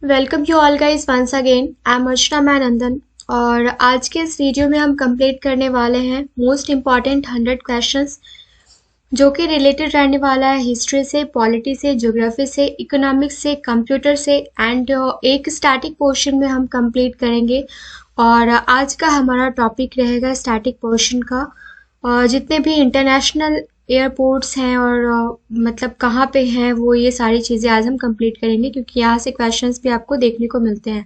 Welcome you all guys once again. I am Archana Mainandan और आज के इस वीडियो में हम कंप्लीट करने वाले हैं मोस्ट इम्पॉर्टेंट 100 क्वेश्चंस जो कि रिलेटेड रहने वाला है हिस्ट्री से, पॉलिटी से, ज्योग्राफी से, इकोनॉमिक्स से, कंप्यूटर से एंड एक स्टैटिक पोर्शन में हम कंप्लीट करेंगे। और आज का हमारा टॉपिक रहेगा स्टैटिक पोर्शन का। जितने भी इंटरनेशनल एयरपोर्ट्स हैं और मतलब कहाँ पे हैं वो ये सारी चीज़ें आज हम कंप्लीट करेंगे क्योंकि यहाँ से क्वेश्चंस भी आपको देखने को मिलते हैं।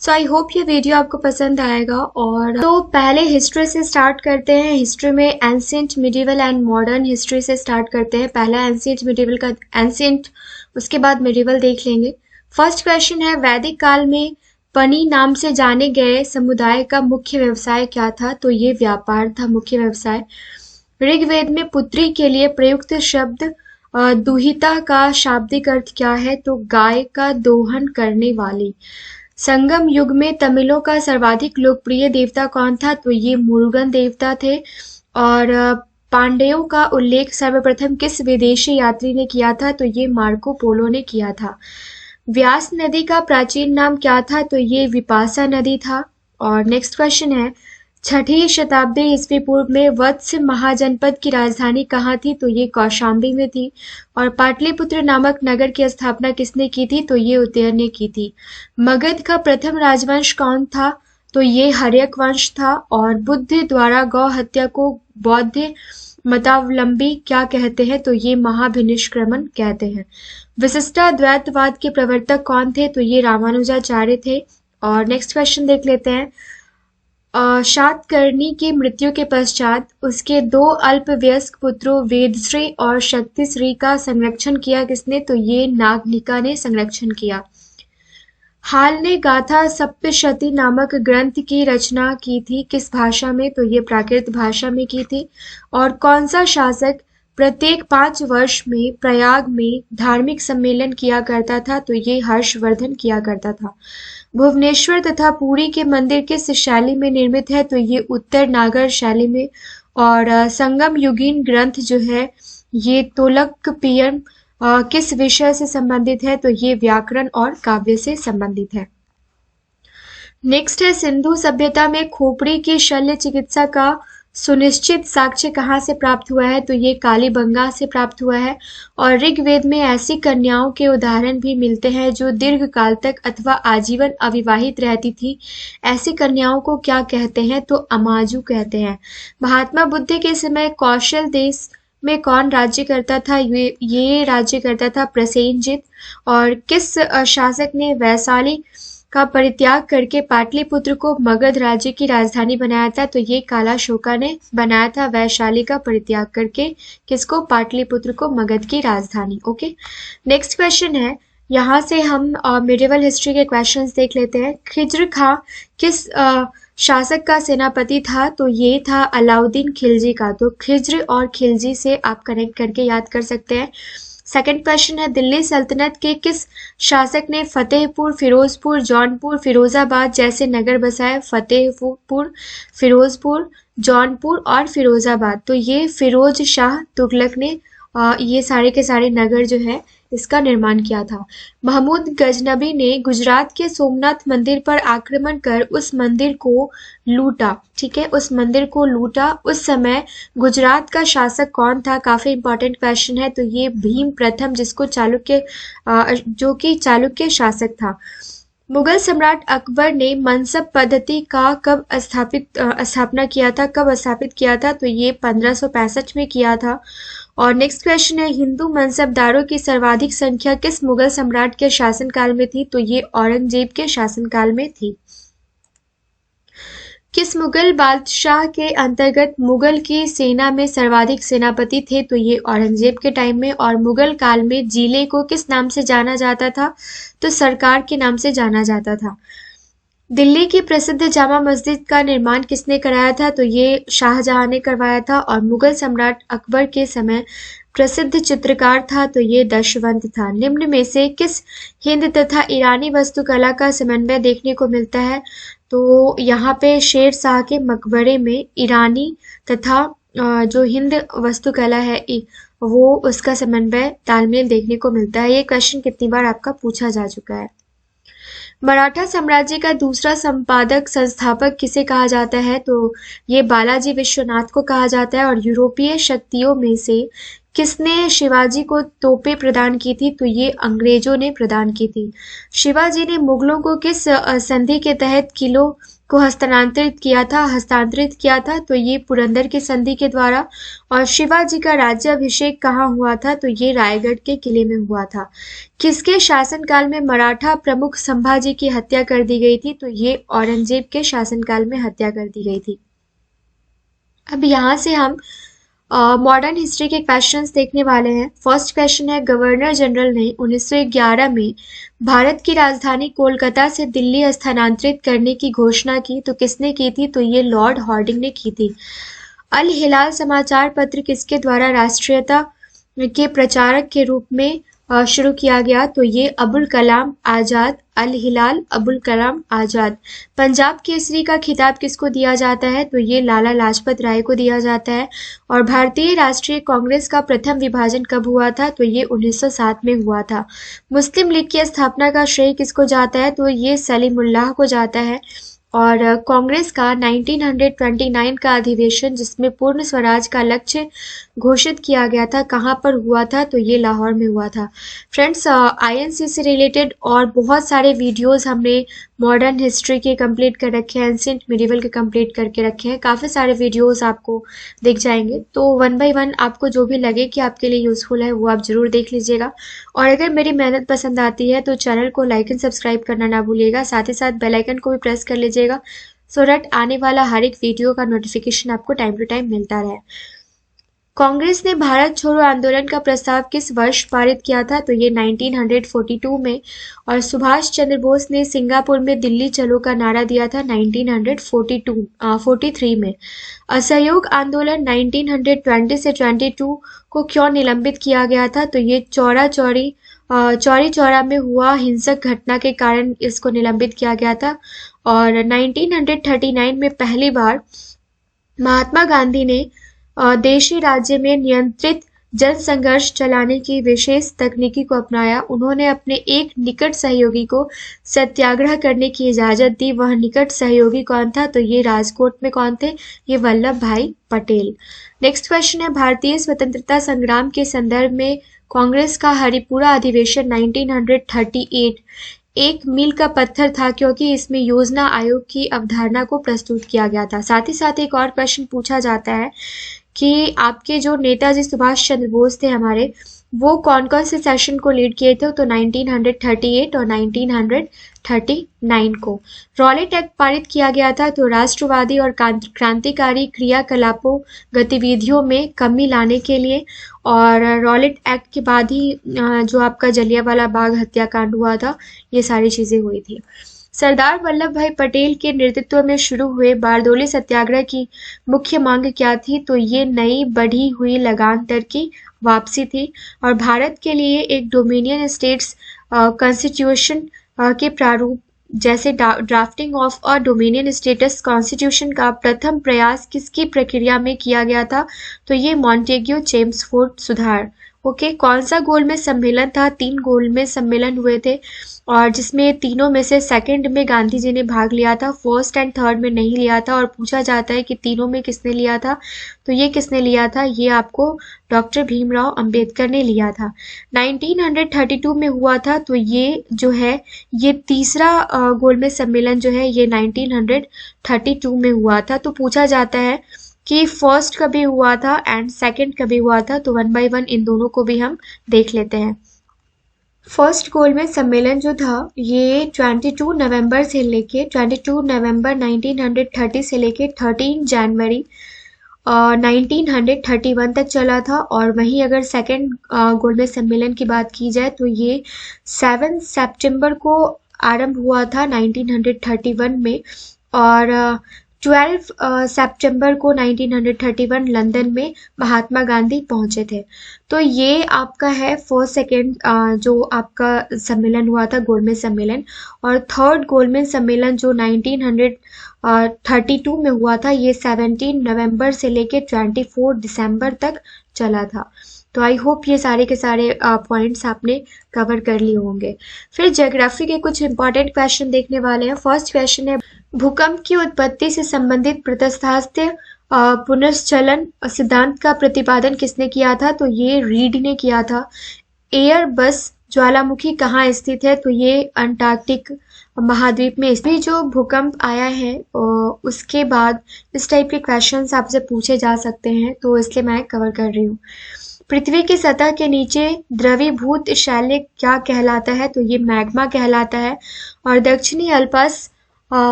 सो आई होप ये वीडियो आपको पसंद आएगा। और तो पहले हिस्ट्री से स्टार्ट करते हैं। हिस्ट्री में ancient, medieval and modern history से स्टार्ट करते हैं। पहला एंशिएंट मिडिवल का एंशिएंट, उसके बाद मिडिवल देख लेंगे। फर्स्ट क्वेश्चन है, वैदिक काल में पनी नाम से जाने गए समुदाय का मुख्य व्यवसाय क्या था? तो ये व्यापार था मुख्य व्यवसाय। ऋग्वेद में पुत्री के लिए प्रयुक्त शब्द दुहिता का शाब्दिक अर्थ क्या है? तो गाय का दोहन करने वाली। संगम युग में तमिलों का सर्वाधिक लोकप्रिय देवता कौन था? तो ये मुरुगन देवता थे। और पांड्यों का उल्लेख सर्वप्रथम किस विदेशी यात्री ने किया था? तो ये मार्को पोलो ने किया था। व्यास नदी का प्राचीन नाम क्या था? तो ये विपासा नदी था। और नेक्स्ट क्वेश्चन है, छठी शताब्दी ईस्वी पूर्व में वत्स महाजनपद की राजधानी कहाँ थी? तो ये कौशाम्बी में थी। और पाटलिपुत्र नामक नगर की स्थापना किसने की थी? तो ये उदयन ने की थी। मगध का प्रथम राजवंश कौन था? तो ये हर्यक वंश था। और बुद्ध द्वारा गौ हत्या को बौद्ध मतावलंबी क्या कहते हैं? तो ये महाभिनिष्क्रमण कहते हैं। विशिष्टाद्वैतवाद के प्रवर्तक कौन थे? तो ये रामानुजाचार्य थे। और नेक्स्ट क्वेश्चन देख लेते हैं। शातकर्णी की मृत्यु के पश्चात उसके दो अल्पवयस्क पुत्रों वेदश्री और शक्तिश्री का संरक्षण किया किसने? तो ये नागनिका ने संरक्षण किया। हाल ने गाथा सप्तशती नामक ग्रंथ की रचना की थी किस भाषा में? तो ये प्राकृत भाषा में की थी। और कौन सा शासक प्रत्येक 5 वर्ष में प्रयाग में धार्मिक सम्मेलन किया करता था? तो ये हर्षवर्धन किया करता था। भुवनेश्वर तथा पुरी के मंदिर किस शैली में निर्मित है? तो ये उत्तर नागर शैली में। और संगम युगीन ग्रंथ जो है ये तोलकपियन किस विषय से संबंधित है? तो ये व्याकरण और काव्य से संबंधित है। नेक्स्ट है, सिंधु सभ्यता में खोपड़ी की शल्य चिकित्सा का सुनिश्चित साक्ष्य कहाँ से प्राप्त हुआ है? तो ये कालीबंगा से प्राप्त हुआ है। और ऋग्वेद में ऐसी कन्याओं के उदाहरण भी मिलते हैं जो दीर्घ काल तक अथवा आजीवन अविवाहित रहती थी। ऐसी कन्याओं को क्या कहते हैं? तो अमाजु कहते हैं। महात्मा बुद्ध के समय कौशल देश में कौन राज्य करता था? ये राज्य करता था प्रसेनजित। और किस शासक ने वैशाली का परित्याग करके पाटलिपुत्र को मगध राज्य की राजधानी बनाया था? तो ये कालाशोका ने बनाया था वैशाली का परित्याग करके। किसको? पाटलिपुत्र को मगध की राजधानी। ओके, नेक्स्ट क्वेश्चन है, यहाँ से हम मिडिवल हिस्ट्री के क्वेश्चंस देख लेते हैं। खिज्र खां किस शासक का सेनापति था? तो ये था अलाउद्दीन खिलजी का। तो खिज्र और खिलजी से आप कनेक्ट करके याद कर सकते हैं। सेकंड क्वेश्चन है, दिल्ली सल्तनत के किस शासक ने फतेहपुर, फिरोजपुर, जौनपुर, फिरोजाबाद जैसे नगर बसाए? फतेहपुर, फिरोजपुर, जौनपुर और फिरोजाबाद। तो ये फिरोज शाह तुगलक ने ये सारे के सारे नगर जो है इसका निर्माण किया था। महमूद गजनबी ने गुजरात के सोमनाथ मंदिर पर आक्रमण कर उस मंदिर को लूटा। ठीक है, उस मंदिर को लूटा। उस समय गुजरात का शासक कौन था? काफी इंपॉर्टेंट क्वेश्चन है। तो ये भीम प्रथम, जिसको चालुक्य जो कि चालुक्य शासक था। मुगल सम्राट अकबर ने मनसब पद्धति का कब स्थापना किया था? कब स्थापित किया था? तो ये 1565 में किया था। और नेक्स्ट क्वेश्चन है, हिंदू मनसबदारों की सर्वाधिक संख्या किस मुगल सम्राट के शासनकाल में थी? तो ये औरंगजेब के शासनकाल में थी। किस मुगल बादशाह के अंतर्गत मुगल की सेना में सर्वाधिक सेनापति थे? तो ये औरंगजेब के टाइम में। और मुगल काल में जिले को किस नाम से जाना जाता था? तो सरकार के नाम से जाना जाता था। दिल्ली की प्रसिद्ध जामा मस्जिद का निर्माण किसने कराया था? तो ये शाहजहां ने करवाया था। और मुगल सम्राट अकबर के समय प्रसिद्ध चित्रकार था? तो ये दशवंत था। निम्न में से किस हिंद तथा ईरानी वास्तुकला का समन्वय देखने को मिलता है? तो यहाँ पे शेर शाह के मकबरे में ईरानी तथा जो हिंद वास्तुकला है वो उसका समन्वय तालमेल देखने को मिलता है। ये क्वेश्चन कितनी बार आपका पूछा जा चुका है। मराठा साम्राज्य का दूसरा संपादक संस्थापक किसे कहा जाता है? तो ये बालाजी विश्वनाथ को कहा जाता है। और यूरोपीय शक्तियों में से किसने शिवाजी को तोपें प्रदान की थी? तो ये अंग्रेजों ने प्रदान की थी। शिवाजी ने मुगलों को किस संधि के तहत किलों को हस्तांतरित किया था? तो ये पुरंदर की संधि के द्वारा। और शिवाजी का राज्याभिषेक कहाँ हुआ था? तो ये रायगढ़ के किले में हुआ था। किसके शासनकाल में मराठा प्रमुख संभाजी की हत्या कर दी गई थी? तो ये औरंगजेब के शासनकाल में हत्या कर दी गई थी। अब यहाँ से हम मॉडर्न हिस्ट्री के क्वेश्चंस देखने वाले हैं। फर्स्ट क्वेश्चन है, गवर्नर जनरल ने 1911 में भारत की राजधानी कोलकाता से दिल्ली स्थानांतरित करने की घोषणा की। तो किसने की थी? तो ये लॉर्ड हार्डिंग ने की थी। अल हिलाल समाचार पत्र किसके द्वारा राष्ट्रीयता के प्रचारक के रूप में शुरू किया गया? तो ये अबुल कलाम आजाद। अल हिलाल अबुल कलाम आजाद। पंजाब केसरी का खिताब किसको दिया जाता है? तो ये लाला लाजपत राय को दिया जाता है। और भारतीय राष्ट्रीय कांग्रेस का प्रथम विभाजन कब हुआ था? तो ये 1907 में हुआ था। मुस्लिम लीग की स्थापना का श्रेय किसको जाता है? तो ये सलीमुल्लाह को जाता है। और कांग्रेस का 1929 का अधिवेशन जिसमें पूर्ण स्वराज का लक्ष्य घोषित किया गया था, कहाँ पर हुआ था? तो ये लाहौर में हुआ था। फ्रेंड्स, आईएनसी से रिलेटेड और बहुत सारे वीडियोस हमने मॉडर्न हिस्ट्री के कंप्लीट कर रखे हैं, एंशिएंट मिडिवल के कंप्लीट करके रखे हैं। काफ़ी सारे वीडियोस आपको दिख जाएंगे, तो वन बाय वन आपको जो भी लगे कि आपके लिए यूज़फुल है वो आप ज़रूर देख लीजिएगा। और अगर मेरी मेहनत पसंद आती है तो चैनल को लाइक एंड सब्सक्राइब करना ना भूलिएगा। साथ ही साथ बेल आइकन को भी प्रेस कर लीजिएगा सो दैट आने वाला हर एक वीडियो का नोटिफिकेशन आपको टाइम टू टाइम मिलता रहे। कांग्रेस ने भारत छोड़ो आंदोलन का प्रस्ताव किस वर्ष पारित किया था? तो ये 1942 में। और सुभाष चंद्र बोस ने सिंगापुर में दिल्ली चलो का नारा दिया था 1943 में। असहयोग आंदोलन 1920 से 22 को क्यों निलंबित किया गया था? तो ये चौरी चौरा में हुआ हिंसक घटना के कारण इसको निलंबित किया गया था। और 1939 में पहली बार महात्मा गांधी ने देशी राज्य में नियंत्रित जन संघर्ष चलाने की विशेष तकनीकी को अपनाया। उन्होंने अपने एक निकट सहयोगी को सत्याग्रह करने की इजाजत दी। वह निकट सहयोगी कौन था? तो ये राजकोट में कौन थे? ये वल्लभ भाई पटेल। नेक्स्ट क्वेश्चन है, भारतीय स्वतंत्रता संग्राम के संदर्भ में कांग्रेस का हरिपुरा अधिवेशन 1938 एक मील का पत्थर था क्योंकि इसमें योजना आयोग की अवधारणा को प्रस्तुत किया गया था। साथ ही साथ एक और क्वेश्चन पूछा जाता है कि आपके जो नेताजी सुभाष चंद्र बोस थे हमारे, वो कौन कौन से सेशन को लीड किए थे? तो 1938 और 1939 को। रॉलेट एक्ट पारित किया गया था तो राष्ट्रवादी और क्रांतिकारी क्रियाकलापों गतिविधियों में कमी लाने के लिए। और रॉलेट एक्ट के बाद ही जो आपका जलियांवाला बाग हत्याकांड हुआ था, ये सारी चीजें हुई थी। सरदार वल्लभ भाई पटेल के नेतृत्व में शुरू हुए बारदोली सत्याग्रह की मुख्य मांग क्या थी? तो ये नई बढ़ी हुई लगान दर की वापसी थी। और भारत के लिए एक डोमिनियन स्टेट्स कॉन्स्टिट्यूशन के प्रारूप जैसे drafting of a dominion status constitution का प्रथम प्रयास किसकी प्रक्रिया में किया गया था? तो ये मॉन्टेग्यू चेम्सफोर्ड सुधार। ओके, कौन सा गोलमेज सम्मेलन था? 3 गोलमेज सम्मेलन हुए थे और जिसमें तीनों में से सेकंड में गांधी जी ने भाग लिया था, फर्स्ट एंड थर्ड में नहीं लिया था। और पूछा जाता है कि तीनों में किसने लिया था? तो ये किसने लिया था? ये आपको डॉक्टर भीमराव अंबेडकर ने लिया था। 1932 में हुआ था, तो ये जो है ये तीसरा गोलमेज सम्मेलन जो है ये 1932 में हुआ था। तो पूछा जाता है कि फर्स्ट कभी हुआ था एंड सेकंड कभी हुआ था, तो वन बाय वन इन दोनों को भी हम देख लेते हैं। फर्स्ट गोलमेज सम्मेलन जो था ये 22 नवंबर 1930 से लेके 13 जनवरी 1931 तक चला था। और वहीं अगर सेकंड गोलमेज सम्मेलन की बात की जाए तो ये 7 सितंबर को आरंभ हुआ था 1931 में। और 12 सितंबर को 1931 लंदन में महात्मा गांधी पहुंचे थे। तो ये आपका है फर्स्ट सेकेंड जो आपका सम्मेलन हुआ था गोलमेज सम्मेलन। और थर्ड गोलमेज सम्मेलन जो 1932 में हुआ था ये 17 नवंबर से लेके 24 दिसंबर तक चला था। तो आई होप ये सारे के सारे पॉइंट्स आपने कवर कर लिए होंगे। फिर ज्योग्राफी के कुछ इंपॉर्टेंट क्वेश्चन देखने वाले हैं। फर्स्ट क्वेश्चन है, भूकंप की उत्पत्ति से संबंधित प्रत्यास्थ्य पुनर्चलन सिद्धांत का प्रतिपादन किसने किया था? तो ये रीड ने किया था। एयर बस ज्वालामुखी कहाँ स्थित है? तो ये अंटार्कटिक महाद्वीप में। इसमें जो भूकंप आया है उसके बाद इस टाइप के क्वेश्चंस आपसे पूछे जा सकते हैं, तो इसलिए मैं कवर कर रही हूँ। पृथ्वी की सतह के नीचे द्रवीभूत शैल क्या कहलाता है? तो ये मैग्मा कहलाता है। और दक्षिणी आल्प्स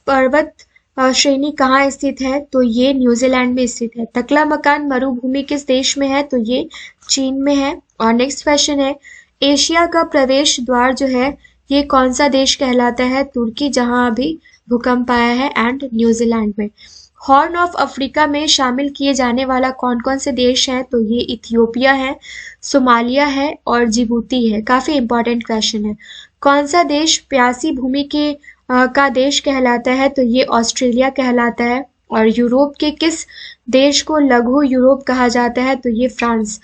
पर्वत श्रेणी कहाँ स्थित है? तो ये न्यूजीलैंड में स्थित है। तकलामकान मरुभूमि किस देश में है? तो ये चीन में है। और नेक्स्ट क्वेश्चन है, एशिया का प्रवेश द्वार जो है ये कौन सा देश कहलाता है? तुर्की, जहां अभी भूकंप आया है, एंड न्यूजीलैंड में। हॉर्न ऑफ अफ्रीका में शामिल किए जाने वाला कौन कौन से देश हैं? तो ये इथियोपिया है, सोमालिया है और जिबूती है। काफी इंपॉर्टेंट क्वेश्चन है। कौन सा देश प्यासी भूमि के का देश कहलाता है? तो ये ऑस्ट्रेलिया कहलाता है। और यूरोप के किस देश को लघु यूरोप कहा जाता है? तो ये फ्रांस।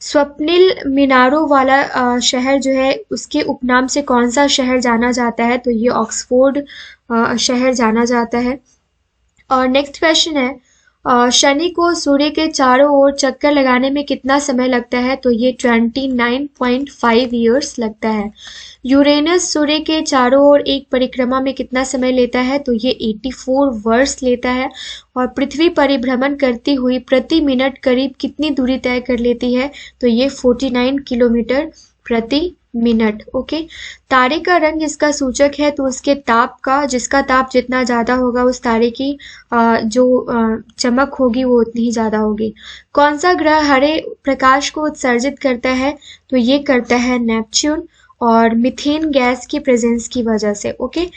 स्वप्निल मीनारों वाला शहर जो है उसके उपनाम से कौन सा शहर जाना जाता है? तो ये ऑक्सफोर्ड शहर जाना जाता है। और नेक्स्ट क्वेश्चन है, शनि को सूर्य के चारों ओर चक्कर लगाने में कितना समय लगता है? तो ये 29.5 ईयर्स लगता है। यूरेनस सूर्य के चारों ओर एक परिक्रमा में कितना समय लेता है? तो ये 84 वर्ष लेता है। और पृथ्वी परिभ्रमण करती हुई प्रति मिनट करीब कितनी दूरी तय कर लेती है? तो ये 49 किलोमीटर प्रति मिनट। ओके, तारे का रंग इसका सूचक है, तो उसके ताप का, जिसका ताप जितना ज्यादा होगा उस तारे की जो चमक होगी वो उतनी ही ज्यादा होगी। कौन सा ग्रह हरे प्रकाश को उत्सर्जित करता है? तो ये करता है नेपच्यून, और मीथेन गैस की प्रेजेंस की वजह से। ओके,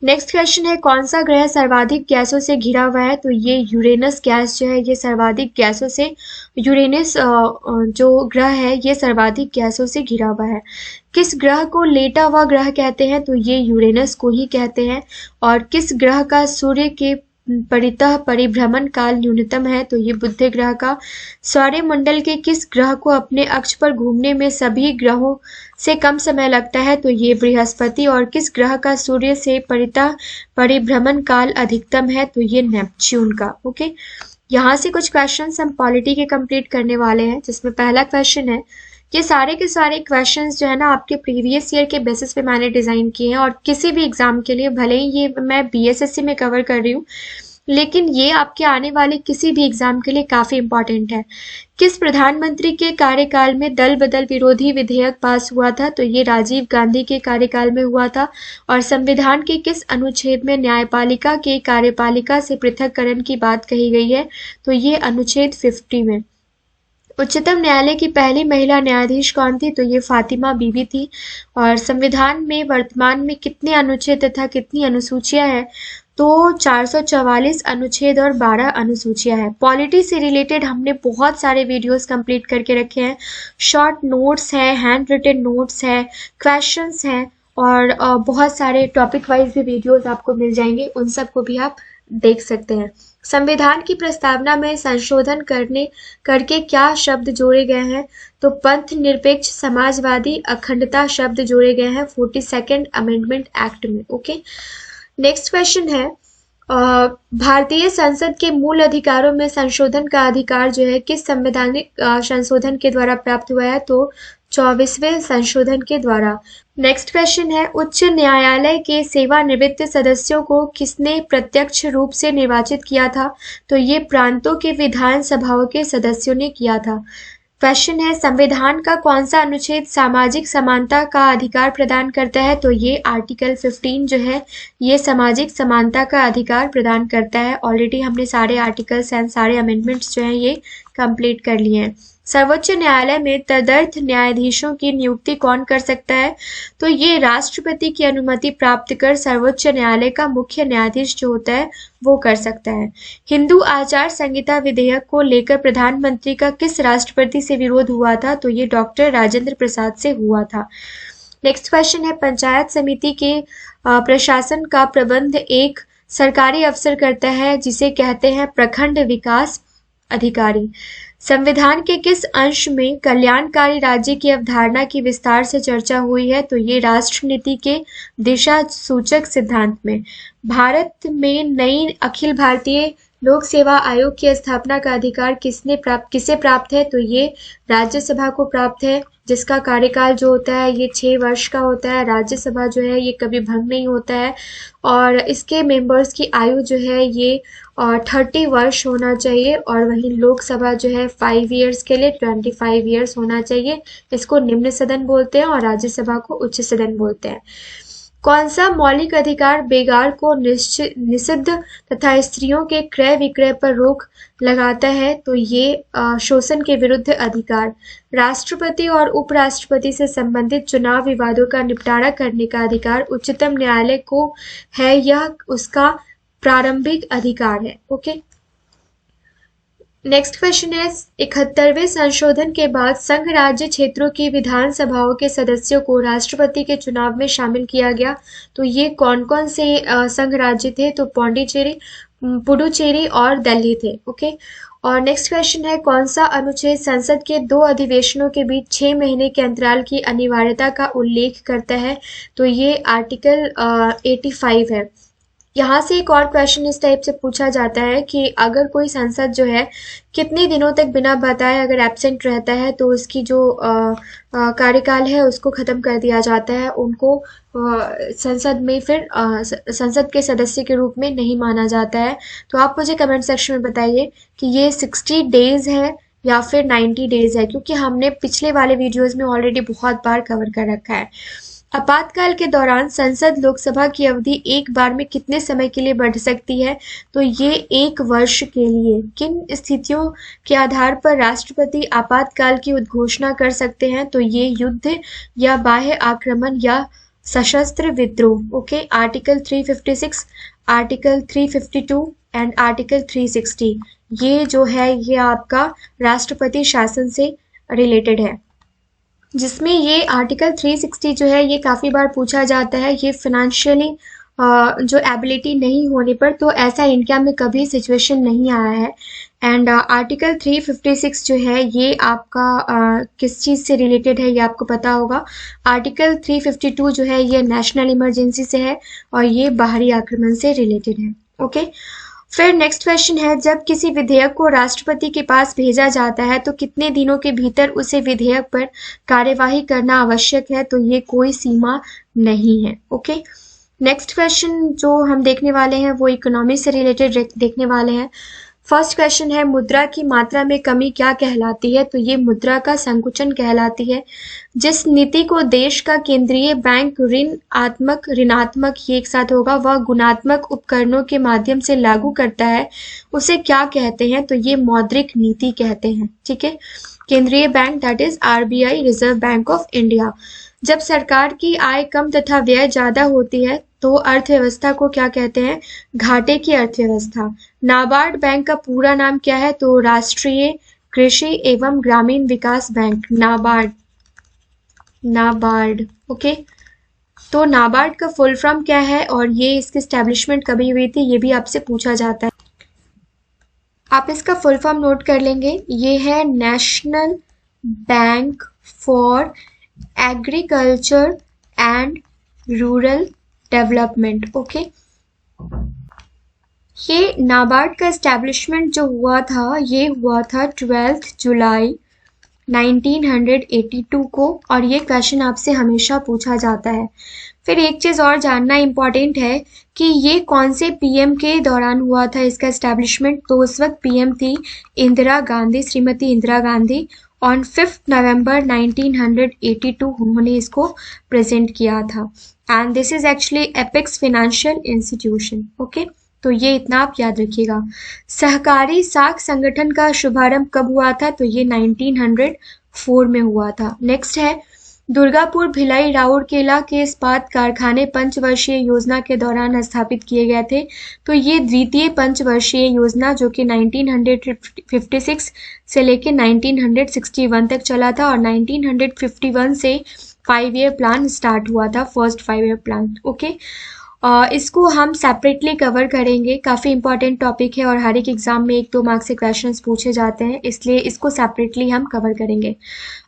नेक्स्ट क्वेश्चन है, कौन सा ग्रह सर्वाधिक गैसों से घिरा हुआ है? तो ये यूरेनस गैस जो है ये सर्वाधिक गैसों से, यूरेनस जो ग्रह है ये सर्वाधिक गैसों से घिरा हुआ है। किस ग्रह को लेटा हुआ ग्रह कहते हैं? तो ये यूरेनस को ही कहते हैं। और किस ग्रह का सूर्य के परितः परिभ्रमण काल न्यूनतम है? तो ये बुध ग्रह का। सौरमंडल के किस ग्रह को अपने अक्ष पर घूमने में सभी ग्रहों से कम समय लगता है? तो ये बृहस्पति। और किस ग्रह का सूर्य से परितः परिभ्रमण काल अधिकतम है? तो ये नेपच्यून का। ओके, यहाँ से कुछ क्वेश्चंस हम पॉलिटी के कंप्लीट करने वाले हैं, जिसमें पहला क्वेश्चन है, ये सारे के सारे क्वेश्चंस जो है ना आपके प्रीवियस ईयर के बेसिस पे मैंने डिजाइन किए हैं, और किसी भी एग्जाम के लिए, भले ही ये मैं बीएसएससी में कवर कर रही हूँ, लेकिन ये आपके आने वाले किसी भी एग्जाम के लिए काफी इंपॉर्टेंट है। किस प्रधानमंत्री के कार्यकाल में दल बदल विरोधी विधेयक पास हुआ था? तो ये राजीव गांधी के कार्यकाल में हुआ था। और संविधान के किस अनुच्छेद में न्यायपालिका के कार्यपालिका से पृथककरण की बात कही गई है? तो ये अनुच्छेद 50 में। उच्चतम न्यायालय की पहली महिला न्यायाधीश कौन थी? तो ये फातिमा बीबी थी। और संविधान में वर्तमान में कितने अनुच्छेद तथा कितनी अनुसूचियां हैं? तो 444 अनुच्छेद और 12 अनुसूचियां हैं। पॉलिटी से रिलेटेड हमने बहुत सारे वीडियोस कंप्लीट करके रखे हैं। शॉर्ट नोट्स हैं, हैंड रिटन नोट्स हैं, क्वेश्चंस हैं, और बहुत सारे टॉपिक वाइज भी वीडियोस आपको मिल जाएंगे, उन सबको भी आप देख सकते हैं। संविधान की प्रस्तावना में संशोधन करके क्या शब्द जोड़े गए हैं? तो पंथ निरपेक्ष, समाजवादी, अखंडता शब्द जोड़े गए हैं 42nd अमेंडमेंट एक्ट में। ओके, नेक्स्ट क्वेश्चन है, भारतीय संसद के मूल अधिकारों में संशोधन का अधिकार जो है किस संवैधानिक संशोधन के द्वारा प्राप्त हुआ है? तो 24वें संशोधन के द्वारा। नेक्स्ट क्वेश्चन है, उच्च न्यायालय के सेवानिवृत्त सदस्यों को किसने प्रत्यक्ष रूप से निर्वाचित किया था? तो ये प्रांतों के विधान सभाओं के सदस्यों ने किया था। क्वेश्चन है, संविधान का कौन सा अनुच्छेद सामाजिक समानता का अधिकार प्रदान करता है? तो ये आर्टिकल 15 जो है ये सामाजिक समानता का अधिकार प्रदान करता है। ऑलरेडी हमने सारे आर्टिकल्स एंड सारे अमेंडमेंट्स जो हैं ये कंप्लीट कर लिए हैं। सर्वोच्च न्यायालय में तदर्थ न्यायाधीशों की नियुक्ति कौन कर सकता है? तो ये राष्ट्रपति की अनुमति प्राप्त कर सर्वोच्च न्यायालय का मुख्य न्यायाधीश जो होता है वो कर सकता है। हिंदू आचार संहिता विधेयक को लेकर प्रधानमंत्री का किस राष्ट्रपति से विरोध हुआ था? तो ये डॉक्टर राजेंद्र प्रसाद से हुआ था। नेक्स्ट क्वेश्चन है, पंचायत समिति के प्रशासन का प्रबंध एक सरकारी अफसर करता है जिसे कहते हैं प्रखंड विकास अधिकारी। संविधान के किस अंश में कल्याणकारी राज्य की अवधारणा की विस्तार से चर्चा हुई है? तो ये राष्ट्र नीति के दिशा सूचक सिद्धांत में। भारत में नई अखिल भारतीय लोक सेवा आयोग की स्थापना का अधिकार किसे प्राप्त है? तो ये राज्यसभा को प्राप्त है, जिसका कार्यकाल जो होता है ये 6 वर्ष का होता है। राज्यसभा जो है ये कभी भंग नहीं होता है और इसके मेंबर्स की आयु जो है ये 30 वर्ष होना चाहिए और वहीं लोकसभा जो है 5 इयर्स के लिए 25 इयर्स होना चाहिए। इसको निम्न सदन बोलते हैं और राज्यसभा को उच्च सदन बोलते हैं। कौन सा मौलिक अधिकार बेगार को निषिद्ध तथा स्त्रियों के क्रय विक्रय पर रोक लगाता है? तो ये शोषण के विरुद्ध अधिकार। राष्ट्रपति और उपराष्ट्रपति से संबंधित चुनाव विवादों का निपटारा करने का अधिकार उच्चतम न्यायालय को है, यह उसका प्रारंभिक अधिकार है। ओके, नेक्स्ट क्वेश्चन है 71वें संशोधन के बाद संघ राज्य क्षेत्रों की विधानसभाओं के सदस्यों को राष्ट्रपति के चुनाव में शामिल किया गया। तो ये कौन कौन से संघ राज्य थे? तो पौंडीचेरी, पुडुचेरी और दिल्ली थे। ओके, और नेक्स्ट क्वेश्चन है कौन सा अनुच्छेद संसद के 2 अधिवेशनों के बीच 6 महीने के अंतराल की अनिवार्यता का उल्लेख करता है? तो ये आर्टिकल 85 है। यहाँ से एक और क्वेश्चन इस टाइप से पूछा जाता है कि अगर कोई सांसद जो है कितने दिनों तक बिना बताए अगर एब्सेंट रहता है तो उसकी जो कार्यकाल है उसको खत्म कर दिया जाता है, उनको संसद में फिर संसद के सदस्य के रूप में नहीं माना जाता है। तो आप मुझे कमेंट सेक्शन में बताइए कि ये 60 डेज है या फिर 90 डेज है, क्योंकि हमने पिछले वाले वीडियोस में ऑलरेडी बहुत बार कवर कर रखा है। आपातकाल के दौरान संसद लोकसभा की अवधि एक बार में कितने समय के लिए बढ़ सकती है? तो ये 1 वर्ष के लिए। किन स्थितियों के आधार पर राष्ट्रपति आपातकाल की उद्घोषणा कर सकते हैं? तो ये युद्ध या बाह्य आक्रमण या सशस्त्र विद्रोह। Okay, article 356, article 352 and article 360 ये जो है ये आपका राष्ट्रपति शासन से रिलेटेड है, जिसमें ये आर्टिकल 360 जो है ये काफ़ी बार पूछा जाता है। ये फाइनेंशियली जो एबिलिटी नहीं होने पर, तो ऐसा इंडिया में कभी सिचुएशन नहीं आया है। एंड आर्टिकल 356 जो है ये आपका किस चीज़ से रिलेटेड है ये आपको पता होगा। आर्टिकल 352 जो है ये नेशनल इमरजेंसी से है और ये बाहरी आक्रमण से रिलेटेड है। ओके, फिर नेक्स्ट क्वेश्चन है जब किसी विधेयक को राष्ट्रपति के पास भेजा जाता है तो कितने दिनों के भीतर उसे विधेयक पर कार्यवाही करना आवश्यक है? तो ये कोई सीमा नहीं है। ओके, नेक्स्ट क्वेश्चन जो हम देखने वाले हैं वो इकोनॉमी से रिलेटेड देखने वाले हैं। फर्स्ट क्वेश्चन है मुद्रा की मात्रा में कमी क्या कहलाती है? तो ये मुद्रा का संकुचन कहलाती है। जिस नीति को देश का केंद्रीय बैंक ऋणात्मक ये एक साथ होगा वह गुणात्मक उपकरणों के माध्यम से लागू करता है उसे क्या कहते हैं? तो ये मौद्रिक नीति कहते हैं। ठीक है, केंद्रीय bank that is RBI, reserve bank of India. जब सरकार की आय कम तथा व्यय ज्यादा होती है तो अर्थव्यवस्था को क्या कहते हैं? घाटे की अर्थव्यवस्था। नाबार्ड बैंक का पूरा नाम क्या है? तो राष्ट्रीय कृषि एवं ग्रामीण विकास बैंक, नाबार्ड। ओके, तो नाबार्ड का फुल फॉर्म क्या है और ये इसकी एस्टेब्लिशमेंट कभी हुई थी ये भी आपसे पूछा जाता है। आप इसका फुल फॉर्म नोट कर लेंगे, ये है national bank for agriculture and rural development. Okay, ये नाबार्ड का एस्टेब्लिशमेंट जो हुआ था ये हुआ था 12 जुलाई 1982 को और ये क्वेश्चन आपसे हमेशा पूछा जाता है। फिर एक चीज और जानना इम्पोर्टेंट है कि ये कौन से पीएम के दौरान हुआ था इसका एस्टेब्लिशमेंट? तो उस वक्त पीएम थी इंदिरा गांधी, श्रीमती इंदिरा गांधी। ऑन 5 नवंबर 1982 उन्होंने इसको प्रेजेंट किया था and this is actually apex financial institution. Okay, तो ये इतना आप याद रखिएगा। सहकारी साख संगठन का शुभारंभ कब हुआ था? तो ये 1904 में हुआ था। नेक्स्ट है दुर्गापुर भिलाई राउरकेला के इस्पात कारखाने पंचवर्षीय योजना के दौरान स्थापित किए गए थे। तो ये द्वितीय पंचवर्षीय योजना जो कि 1956 से लेकर 1961 तक चला था और 1951 से 5 ईयर प्लान स्टार्ट हुआ था, फर्स्ट 5 ईयर प्लान। ओके, इसको हम सेपरेटली कवर करेंगे, काफ़ी इंपॉर्टेंट टॉपिक है और हर एक एग्जाम में 1-2 मार्क्स से क्वेश्चंस पूछे जाते हैं, इसलिए इसको सेपरेटली हम कवर करेंगे।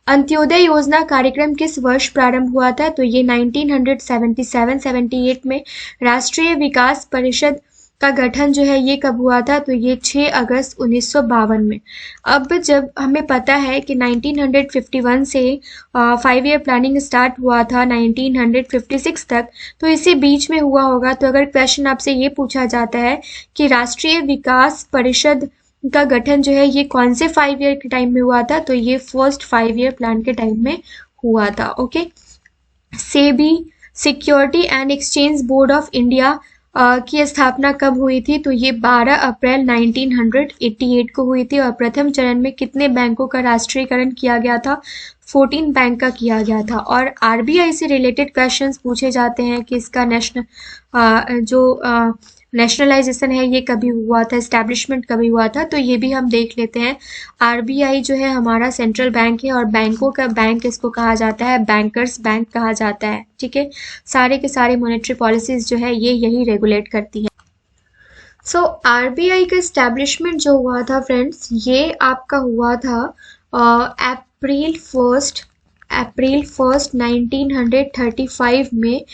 अंत्योदय योजना कार्यक्रम किस वर्ष प्रारंभ हुआ था? तो ये 1977-78 में। राष्ट्रीय विकास परिषद का गठन जो है ये कब हुआ था? तो ये 6 अगस्त 1952 में। अब जब हमें पता है कि 1951 से 5 ईयर प्लानिंग स्टार्ट हुआ था 1956 तक, तो इसी बीच में हुआ होगा। तो अगर क्वेश्चन आपसे ये पूछा जाता है कि राष्ट्रीय विकास परिषद का गठन जो है ये कौन से 5 ईयर के टाइम में हुआ था? तो ये फर्स्ट 5 ईयर प्लान के टाइम में हुआ था। Okay. SEBI security and exchange board of India की स्थापना कब हुई थी? तो ये 12 अप्रैल 1988 को हुई थी। और प्रथम चरण में कितने बैंकों का राष्ट्रीयकरण किया गया था? 14 बैंक का किया गया था। और आरबीआई से रिलेटेड क्वेश्चंस पूछे जाते हैं कि इसका नेशनलाइजेशन है ये कभी हुआ था, एस्टैब्लिशमेंट कभी हुआ था? तो ये भी हम देख लेते हैं। आरबीआई जो है हमारा सेंट्रल बैंक है और बैंकों का बैंक इसको कहा जाता है, बैंकर्स बैंक कहा जाता है। ठीक है, सारे के सारे मॉनेटरी पॉलिसीज जो है ये यही रेगुलेट करती है। सो आरबीआई का एस्टैब्लिशमेंट जो हुआ था फ्रेंड्स, ये आपका हुआ था अप्रैल फर्स्ट 1935 में।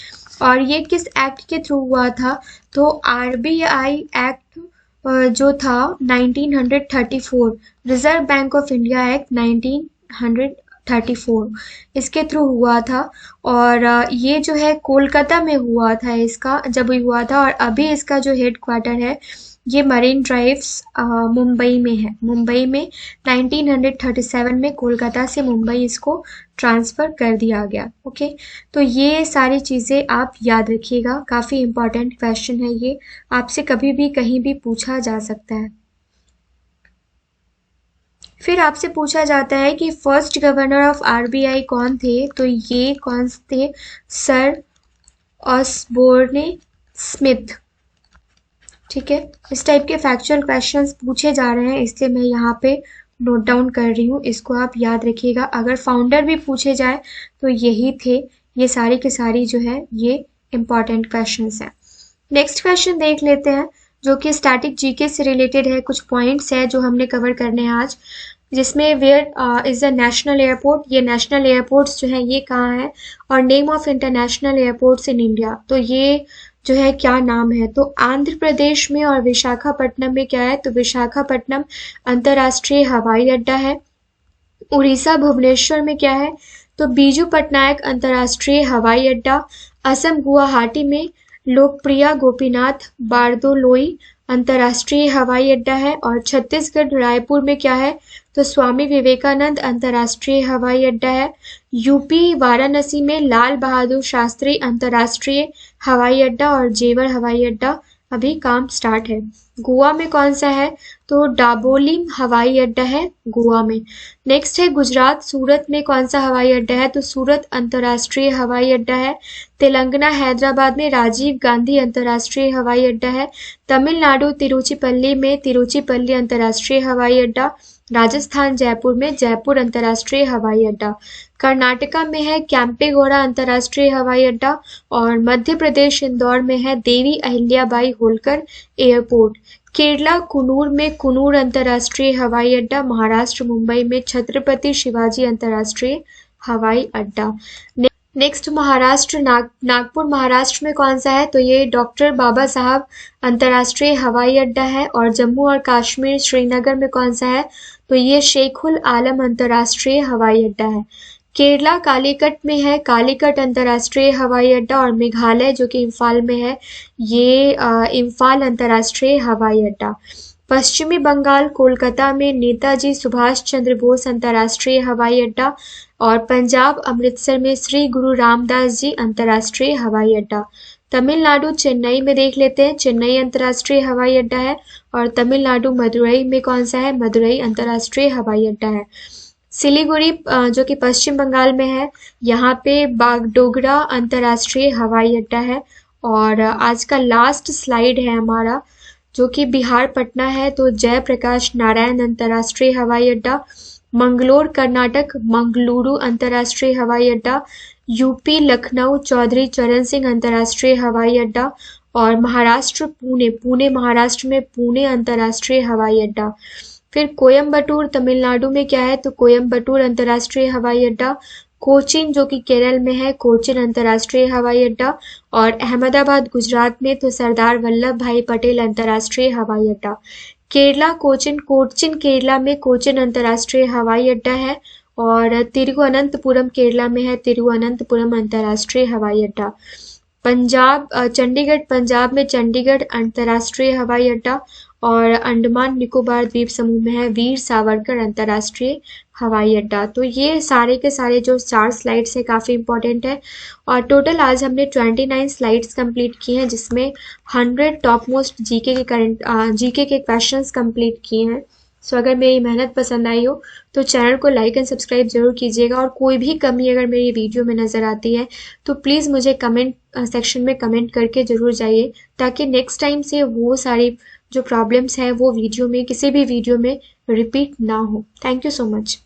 और ये किस एक्ट के थ्रू हुआ था? तो आरबीआई एक्ट जो था 1934, reserve bank of India act 1934, इसके थ्रू हुआ था। और ये जो है कोलकाता में हुआ था इसका जब हुआ था। और अभी इसका जो हेड क्वार्टर है ये मरीन ड्राइव्स मुंबई में है। मुंबई में 1937 में कोलकाता से मुंबई इसको ट्रांसफ़र कर दिया गया। ओके, तो ये सारी चीज़ें आप याद रखिएगा, काफ़ी इंपॉर्टेंट क्वेश्चन है ये, आपसे कभी भी कहीं भी पूछा जा सकता है। फिर आपसे पूछा जाता है कि फर्स्ट गवर्नर ऑफ आरबीआई कौन थे? तो ये कौन थे? Sir Osborne Smith. ठीक है, इस टाइप के फैक्चुअल क्वेश्चंस पूछे जा रहे हैं, इसलिए मैं यहाँ पे नोट डाउन कर रही हूँ, इसको आप याद रखिएगा। अगर फाउंडर भी पूछे जाए तो यही थे। ये सारी के सारी जो है ये इंपॉर्टेंट क्वेश्चंस हैं। नेक्स्ट क्वेश्चन देख लेते हैं जो कि स्टैटिक जीके से रिलेटेड है। कुछ पॉइंट्स है जो हमने कवर करने हैं आज, जिसमें where is the national airport. ये नेशनल एयरपोर्ट्स जो है ये कहाँ है? और name of international airports in India, तो ये जो है क्या नाम है? तो आंध्र प्रदेश में और विशाखापट्टनम में क्या है? तो विशाखापट्टनम अंतर्राष्ट्रीय हवाई अड्डा है। उड़ीसा भुवनेश्वर में क्या है? तो बीजू पटनायक अंतर्राष्ट्रीय हवाई अड्डा। असम गुवाहाटी में लोकप्रिया गोपीनाथ बारदोलोई अंतर्राष्ट्रीय हवाई अड्डा है। और छत्तीसगढ़ रायपुर में क्या है? तो स्वामी विवेकानंद अंतर्राष्ट्रीय हवाई अड्डा है। यूपी वाराणसी में लाल बहादुर शास्त्री अंतर्राष्ट्रीय हवाई अड्डा और जेवर हवाई अड्डा अभी काम स्टार्ट है। गोवा में कौन सा है? तो डाबोलिम हवाई अड्डा है गोवा में। नेक्स्ट है गुजरात, सूरत में कौन सा हवाई अड्डा है? तो सूरत अंतर्राष्ट्रीय हवाई अड्डा है। तेलंगाना हैदराबाद में राजीव गांधी अंतर्राष्ट्रीय हवाई अड्डा है। तमिलनाडु तिरुचिपल्ली में तिरुचिपल्ली अंतर्राष्ट्रीय हवाई अड्डा। राजस्थान जयपुर में जयपुर अंतर्राष्ट्रीय हवाई अड्डा। कर्नाटका में है कैंपेगौड़ा अंतर्राष्ट्रीय हवाई अड्डा। और मध्य प्रदेश इंदौर में है देवी अहिल्याबाई होलकर एयरपोर्ट। केरला कुन्नूर में कुन्नूर अंतर्राष्ट्रीय हवाई अड्डा। महाराष्ट्र मुंबई में छत्रपति शिवाजी अंतर्राष्ट्रीय हवाई अड्डा। नेक्स्ट महाराष्ट्र नागपुर महाराष्ट्र में कौन सा है? तो ये डॉक्टर बाबा साहब अंतर्राष्ट्रीय हवाई अड्डा है। और जम्मू और कश्मीर श्रीनगर में कौन सा है? तो ये शेखुल आलम अंतर्राष्ट्रीय हवाई अड्डा है। केरला कालीकट में है कालीकट अंतर्राष्ट्रीय हवाई अड्डा। और मेघालय जो कि इम्फाल में है ये इम्फाल अंतर्राष्ट्रीय हवाई अड्डा। पश्चिमी बंगाल कोलकाता में नेताजी सुभाष चंद्र बोस अंतर्राष्ट्रीय हवाई अड्डा। और पंजाब अमृतसर में श्री गुरु रामदास जी अंतर्राष्ट्रीय हवाई अड्डा। तमिलनाडु चेन्नई में देख लेते हैं, चेन्नई अंतर्राष्ट्रीय हवाई अड्डा है। और तमिलनाडु मदुरई में कौन सा है? मदुरई अंतर्राष्ट्रीय हवाई अड्डा है। सिलीगुड़ी जो कि पश्चिम बंगाल में है, यहाँ पे बागडोगरा अंतर्राष्ट्रीय हवाई अड्डा है। और आज का लास्ट स्लाइड है हमारा जो कि बिहार पटना है, तो जयप्रकाश नारायण अंतर्राष्ट्रीय हवाई अड्डा। मंगलोर कर्नाटक मंगलुरु अंतर्राष्ट्रीय हवाई अड्डा। यूपी लखनऊ चौधरी चरण सिंह अंतर्राष्ट्रीय हवाई अड्डा। और महाराष्ट्र पुणे महाराष्ट्र में पुणे अंतर्राष्ट्रीय हवाई अड्डा। फिर कोयम्बटूर तमिलनाडु में क्या है, तो कोयम्बटूर अंतर्राष्ट्रीय हवाई अड्डा। कोचीन जो कि केरल में है, कोचीन अंतर्राष्ट्रीय हवाई अड्डा। और अहमदाबाद गुजरात में तो सरदार वल्लभ भाई पटेल अंतर्राष्ट्रीय हवाई अड्डा। केरला कोचीन केरला में कोचीन अंतर्राष्ट्रीय हवाई अड्डा है। और तिरुवनंतपुरम केरला में है, तिरुवनंतपुरम अंतर्राष्ट्रीय हवाई अड्डा। चंडीगढ़ पंजाब में चंडीगढ़ अंतर्राष्ट्रीय हवाई अड्डा। और अंडमान निकोबार द्वीप समूह में है वीर सावरकर अंतर्राष्ट्रीय हवाई अड्डा। तो ये सारे के सारे जो 4 स्लाइड्स है काफ़ी इंपॉर्टेंट है। और टोटल आज हमने 29 स्लाइड्स कंप्लीट किए हैं, जिसमें 100 टॉप मोस्ट जीके के क्वेश्चंस कंप्लीट किए हैं। सो अगर मेरी मेहनत पसंद आई हो तो चैनल को लाइक एंड सब्सक्राइब जरूर कीजिएगा। और कोई भी कमी अगर मेरी वीडियो में नज़र आती है तो प्लीज़ मुझे कमेंट सेक्शन में कमेंट करके ज़रूर जाइए, ताकि नेक्स्ट टाइम से वो सारी जो प्रॉब्लम्स हैं वो किसी भी वीडियो में रिपीट ना हो। Thank you so much.